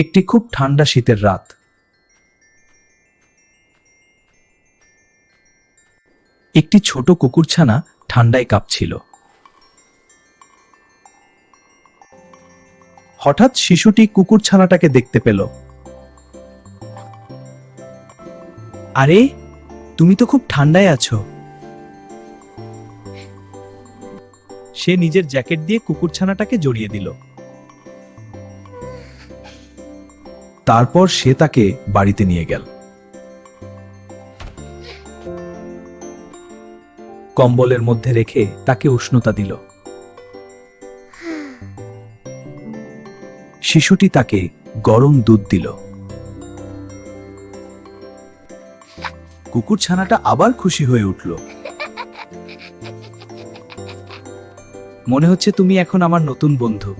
একটি খুব ঠান্ডা শীতের রাত। একটি ছোট কুকুরছানা ঠান্ডায় কাঁপছিল। হঠাৎ শিশুটি কুকুরছানাটাকে দেখতে পেল। আরে, তুমি তো খুব ঠান্ডায় আছো। সে নিজের জ্যাকেট দিয়ে কুকুরছানাটাকে জড়িয়ে দিল। তারপর সে তাকে বাড়িতে নিয়ে গেল। কম্বলের মধ্যে রেখে তাকে উষ্ণতা দিল। শিশুটি তাকে গরম দুধ দিল। কুকুরছানাটা আবার খুশি হয়ে উঠল। মনে হচ্ছে তুমি এখন আমার নতুন বন্ধু।